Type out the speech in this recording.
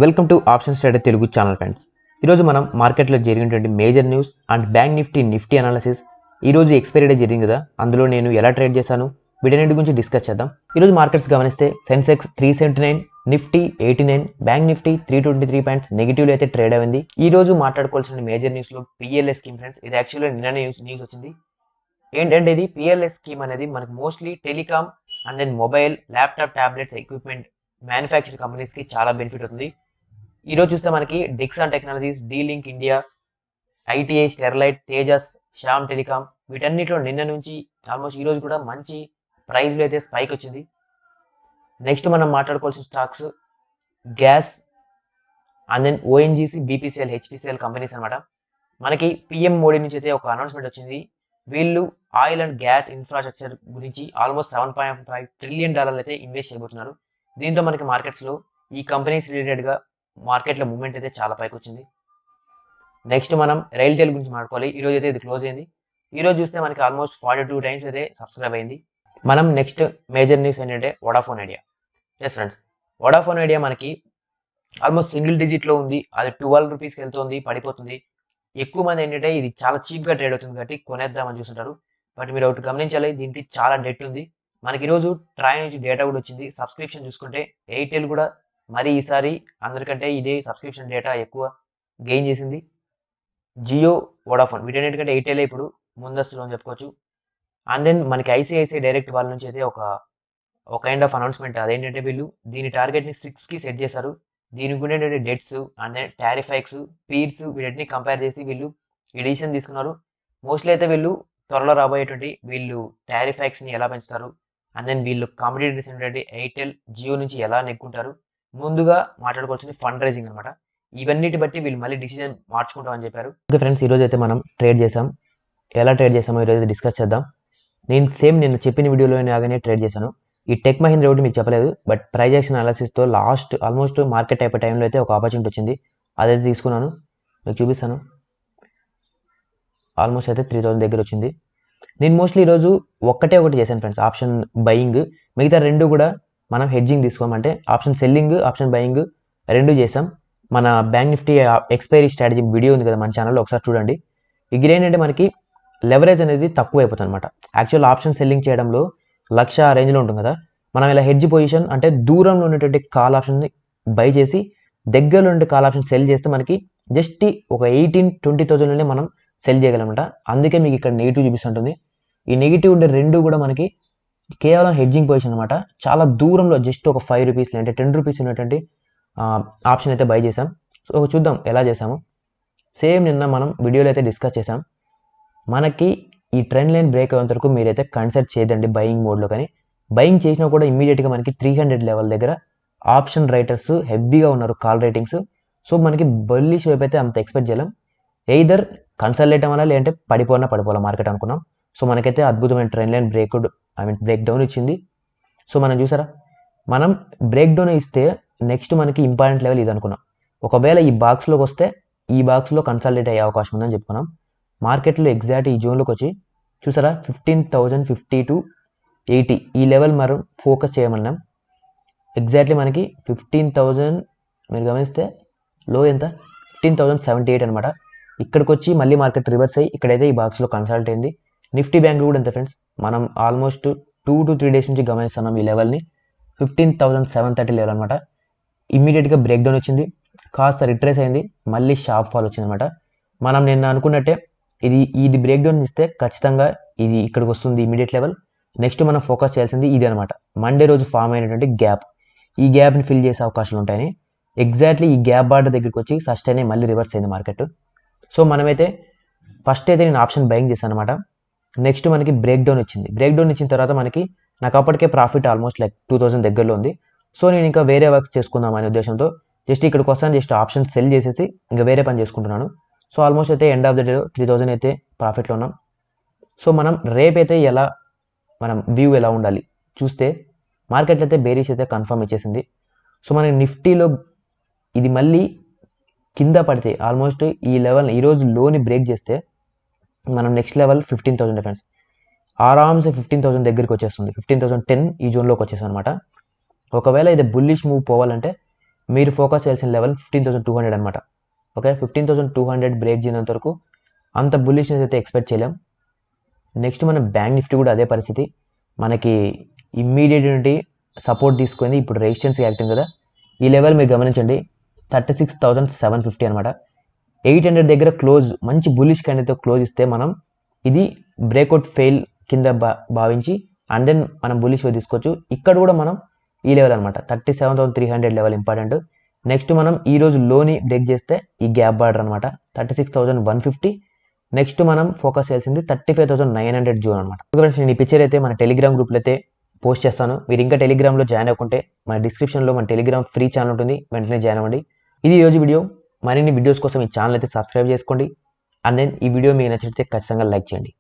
Welcome to option strategist Telugu channel friends. ఈరోజు మనం మార్కెట్లో జరిగినటువంటి major news and bank Nifty analysis. ఈరోజు ఎక్స్పైరీ డే జరిగింది కదా, అందులో నేను ఎలా ట్రేడ్ చేశాను వీటన్నిటి గురించి డిస్కస్ చేద్దాం. ఈరోజు మార్కెట్స్ గమనిస్తే సెన్సెక్స్ 379, నిఫ్టీ 89, బ్యాంక్ నిఫ్టీ 323 పాయింట్స్ నెగిటివ్లో అయితే ట్రేడ్ అయింది. ఈ రోజు మాట్లాడుకోవాల్సిన మేజర్ న్యూస్లో పిఎల్ఎస్ స్కీమ్ ఫ్రెండ్స్. ఇది యాక్చువల్గా నిన్న న్యూస్ వచ్చింది. ఏంటంటే ఇది పిఎల్ఎస్ స్కీమ్ అనేది మనకు mostly telecom and then mobile, laptop, tablets, equipment manufacturing కంపెనీస్కి చాలా బెనిఫిట్ అవుతుంది. ఈరోజు చూస్తే మనకి Dixon Technologies, D Link India, ITI, Sterlite, Tejas, Shyam Telecom వీటన్నిటిలో నిన్న నుంచి ఆల్మోస్ట్ ఈరోజు కూడా మంచి ప్రైస్లో అయితే స్పైక్ వచ్చింది. నెక్స్ట్ మనం మాట్లాడుకోవాల్సిన stocks gas and then ONGC BPCL HPCL companies అనమాట. మనకి పిఎం మోడీ నుంచి అయితే ఒక అనౌన్స్మెంట్ వచ్చింది. వీళ్ళు ఆయిల్ అండ్ గ్యాస్ ఇన్ఫ్రాస్ట్రక్చర్ గురించి ఆల్మోస్ట్ $7.5 ట్రిలియన్ అయితే ఇన్వెస్ట్ చేయబోతున్నారు. దీంతో మనకి మార్కెట్స్లో ఈ కంపెనీస్ రిలేటెడ్గా మార్కెట్లో మూవ్మెంట్ అయితే చాలా పైకి వచ్చింది. నెక్స్ట్ మనం రైల్టెల్ గురించి మాట్లాడుకోవాలి. ఈరోజు అయితే ఇది క్లోజ్ అయింది. ఈరోజు చూస్తే మనకి ఆల్మోస్ట్ 42 టైమ్స్ అయితే సబ్స్క్రైబ్ అయింది. మనం నెక్స్ట్ మేజర్ న్యూస్ ఏంటంటే Vodafone Idea. Yes friends, Vodafone Idea మనకి ఆల్మోస్ట్ సింగిల్ డిజిట్లో ఉంది. అది 12 రూపీస్కి వెళ్తుంది, పడిపోతుంది. ఎక్కువ మంది ఏంటంటే ఇది చాలా చీప్గా ట్రేడ్ అవుతుంది కాబట్టి కొనేద్దామని చూస్తుంటారు. బట్ మీరు ఒకటి గమనించాలి, దీనికి చాలా డెట్ ఉంది. మనకి ఈరోజు ట్రై నుంచి డేటా కూడా వచ్చింది. సబ్స్క్రిప్షన్ చూసుకుంటే ఎయిర్టెల్ కూడా మరి ఈసారి అందరికంటే ఇదే సబ్స్క్రిప్షన్ డేటా ఎక్కువ గెయిన్ చేసింది. జియో, వోడాఫోన్ వీటన్నిటికంటే ఎయిర్టెల్ ఇప్పుడు ముందస్తులో అని చెప్పుకోవచ్చు. అండ్ దెన్ మనకి ఐసిఐసిఐ డైరెక్ట్ వాళ్ళ నుంచి అయితే ఒక కైండ్ ఆఫ్ అనౌన్స్మెంట్. అదేంటంటే వీళ్ళు దీని టార్గెట్ని 6కి సెట్ చేశారు. దీనికి ఉండేటువంటి debts and then tariff hikes, peers వీటిని కంపేర్ చేసి వీళ్ళు ఈ డిసిషన్ తీసుకున్నారు. మోస్ట్లీ అయితే వీళ్ళు త్వరలో రాబోయేటువంటి వీళ్ళు టారిఫ్ హైక్స్ని ఎలా పెంచుతారు అండ్ దెన్ వీళ్ళు కాంపిటేటర్స్ ఏంటంటే ఎయిర్టెల్, జియో నుంచి ఎలా నెగ్గుంటారు ముందుగా మాట్లాడుకోవాల్సింది ఫండ్ రైజింగ్ అనమాట. ఇవన్నిటి బట్టి వీళ్ళు మళ్ళీ డిసిజన్ మార్చుకుంటామని చెప్పారు. ఓకే ఫ్రెండ్స్, ఈరోజు అయితే మనం ట్రేడ్ చేసాం. ఎలా ట్రేడ్ చేసామో ఈరోజు డిస్కస్ చేద్దాం. నేను చెప్పిన వీడియోలో లాగానే ట్రేడ్ చేశాను. ఈ టెక్ మహీంద్రా ఒకటి మీకు చెప్పలేదు, బట్ ప్రైజ్ యాక్షన్ అనాలిసిస్తో లాస్ట్ ఆల్మోస్ట్ మార్కెట్ అయిపోయే టైంలో అయితే ఒక ఆపర్చునిటీ వచ్చింది. అదైతే తీసుకున్నాను, మీకు చూపిస్తాను. ఆల్మోస్ట్ అయితే 3000 దగ్గర వచ్చింది. నేను మోస్ట్లీ ఈరోజు ఒకటి చేశాను ఫ్రెండ్స్, ఆప్షన్ బయింగ్. మిగతా రెండు కూడా మనం హెడ్జింగ్ తీసుకోమంటే ఆప్షన్ సెల్లింగ్, ఆప్షన్ బయింగ్ రెండు చేసాం. మన bank Nifty expiry strategy video ఉంది కదా మన ఛానల్లో, ఒకసారి చూడండి. ఇక్కడ ఏంటంటే మనకి లెవరేజ్ అనేది తక్కువ అయిపోతుంది అనమాట. యాక్చువల్ ఆప్షన్ సెల్లింగ్ చేయడంలో 1,00,000 రేంజ్లో ఉంటుంది కదా, మనం ఇలా హెడ్జ్ పొజిషన్ అంటే దూరంలో ఉన్నటువంటి కాల్ ఆప్షన్ని బై చేసి దగ్గరలో ఉండే కాల్ ఆప్షన్ సెల్ చేస్తే మనకి జస్ట్ ఒక 18-20,000లోనే మనం సెల్ చేయగలమన్నమాట. అందుకే మీకు ఇక్కడ నెగిటివ్ చూపిస్తుంటుంది. ఈ నెగిటివ్ ఉండే రెండు కూడా మనకి కేవలం హెడ్జింగ్ పొజిషన్ అనమాట. చాలా దూరంలో జస్ట్ ఒక 5 రూపీస్ అంటే 10 రూపీస్ ఉన్నటువంటి ఆప్షన్ అయితే బై చేసాం. సో చూద్దాం ఎలా చేసాము. సేమ్ నిన్న మనం వీడియోలో అయితే డిస్కస్ చేసాం. మనకి ఈ ట్రెండ్ లైన్ బ్రేక్ అయ్యేంత వరకు మీరైతే కన్సిడర్ చేయదండి బయింగ్ మోడ్లో. కానీ బయింగ్ చేసినా కూడా ఇమ్మీడియట్గా మనకి 300 లెవెల్ దగ్గర ఆప్షన్ రైటర్స్ హెవీగా ఉన్నారు, కాల్ రేటింగ్స్. సో మనకి బుల్లిష్ వైపు అయితే అంత ఎక్స్పెక్ట్ చేయలేం. ఎయిదర్ కన్సల్టేట్ అవ్వాలా లేదంటే పడిపోవాలా మార్కెట్ అనుకున్నాం. సో మనకైతే అద్భుతమైన ట్రెండ్ లైన్ బ్రేక్ డౌన్ ఇచ్చింది. సో మనం చూసారా, మనం బ్రేక్ డౌన్ ఇస్తే నెక్స్ట్ మనకి ఇంపార్టెంట్ లెవెల్ ఇది అనుకున్నాం. ఒకవేళ ఈ బాక్స్లోకి వస్తే ఈ బాక్స్లో కన్సల్టేట్ అయ్యే అవకాశం ఉందని చెప్పుకున్నాం. మార్కెట్లో ఎగ్జాక్ట్ ఈ జోన్లోకి వచ్చి చూసారా 15,050 to 80 ఈ లెవెల్ మనం ఫోకస్ చేయమన్నాం. ఎగ్జాక్ట్లీ మనకి 15,000 మీరు గమనిస్తే లో ఎంత 15,078 అనమాట. ఇక్కడికి వచ్చి మళ్ళీ మార్కెట్ రివర్స్ అయ్యి ఇక్కడైతే ఈ బాక్స్లో కన్సల్ట్ అయింది. నిఫ్టీ బ్యాంక్ కూడా అంతే ఫ్రెండ్స్, మనం ఆల్మోస్ట్ 2 to 3 డేస్ నుంచి గమనిస్తున్నాం ఈ లెవెల్ని. 15,730 లెవెల్ అనమాట. ఇమ్మీడియట్గా బ్రేక్ డౌన్ వచ్చింది, కాస్త రిట్రేస్ అయింది, మళ్ళీ షార్ప్ ఫాల్ వచ్చింది అనమాట. మనం నిన్న అనుకున్నట్టే ఇది బ్రేక్ డౌన్ ఇస్తే ఖచ్చితంగా ఇది ఇక్కడికి వస్తుంది ఇమీడియట్ లెవెల్. నెక్స్ట్ మనం ఫోకస్ చేయాల్సింది ఇది అనమాట. మండే రోజు ఫామ్ అయినటువంటి గ్యాప్, ఈ గ్యాప్ని ఫిల్ చేసే అవకాశాలు ఉంటాయని ఎగ్జాక్ట్లీ ఈ గ్యాప్ బార్డర్ దగ్గరికి వచ్చి సస్టైన్ అయ్యి మళ్ళీ రివర్స్ అయింది మార్కెట్. సో మనమైతే ఫస్ట్ అయితే నేను ఆప్షన్ బయింగ్ చేశాను అనమాట. నెక్స్ట్ మనకి బ్రేక్ డౌన్ వచ్చింది. బ్రేక్ డౌన్ ఇచ్చిన తర్వాత నాకు అప్పటికే ప్రాఫిట్ ఆల్మోస్ట్ లైక్ 2,000 దగ్గరలో ఉంది. సో నేను ఇంకా వేరే వర్క్స్ చేసుకుందాం అనే ఉద్దేశంతో జస్ట్ ఇక్కడికి వస్తాను, జస్ట్ ఆప్షన్ సెల్ చేసేసి ఇంకా వేరే పని చేసుకుంటున్నాను. సో ఆల్మోస్ట్ అయితే ఎండ్ ఆఫ్ ద డే 3,000 అయితే ప్రాఫిట్లో ఉన్నాం. సో మనం రేపైతే మనం వ్యూ ఎలా ఉండాలి చూస్తే మార్కెట్లో అయితే బేరీస్ అయితే కన్ఫర్మ్ ఇచ్చేసింది. సో మనకి నిఫ్టీలో ఇది మళ్ళీ కింద పడితే ఆల్మోస్ట్ ఈ లెవెల్ ఈరోజు లోని బ్రేక్ చేస్తే మనం నెక్స్ట్ లెవెల్ 15,000 ఫ్రెండ్స్. ఆరామ్సే 15,000 దగ్గరికి వచ్చేస్తుంది. 15,010 ఈ జోన్లోకి వచ్చేసాం అనమాట. ఒకవేళ ఇది బుల్లిష్ మూవ్ పోవాలంటే మీరు ఫోకస్ చేయాల్సిన లెవెల్ 15,200 అనమాట. ఓకే, 15,200 బ్రేక్ చేయనంత వరకు అంత బుల్లిష్నెస్ అయితే ఎక్స్పెక్ట్ చేయలేం. నెక్స్ట్ మన బ్యాంక్ నిఫ్టీ కూడా అదే పరిస్థితి. మనకి ఇమ్మీడియట్ నుండి సపోర్ట్ తీసుకుంది, ఇప్పుడు రెసిస్టెన్స్ యాక్టింగ్ కదా. ఈ లెవెల్ మీరు గమనించండి, 36,750 అనమాట. 800 దగ్గర క్లోజ్, మంచి బుల్లిష్ క్యాండిల్తో క్లోజ్ ఇస్తే మనం ఇది బ్రేక్అవుట్ ఫెయిల్ కింద భావించి అండ్ దెన్ మనం బుల్లిష్ తీసుకోవచ్చు. ఇక్కడ కూడా మనం ఈ లెవెల్ అనమాట 37,300 లెవెల్ ఇంపార్టెంట్. నెక్స్ట్ మనం ఈ రోజు లోని బ్రేక్ చేస్తే ఈ గ్యాప్ బార్డర్ అనమాట 36,150. నెక్స్ట్ మనం ఫోకస్ చేయాల్సింది 35,900 జోన్ అనమాట. ఫ్రెండ్స్, నేను ఈ పిక్చర్ అయితే మన టెలిగ్రామ్ గ్రూప్లో అయితే పోస్ట్ చేస్తాను. మీరు ఇంకా టెలిగ్రామ్లో జాయిన్ అవ్వకుంటే మన డిస్క్రిప్షన్లో మన టెలిగ్రామ్ ఫ్రీ ఛానల్ ఉంటుంది, వెంటనే జాయిన్ అవ్వండి. ఇది ఈరోజు వీడియో. మరిన్ని వీడియోస్ కోసం ఈ ఛానల్ అయితే సబ్స్క్రైబ్ చేసుకోండి. అండ్ దెన్ ఈ వీడియో మీకు నచ్చితే ఖచ్చితంగా లైక్ చేయండి.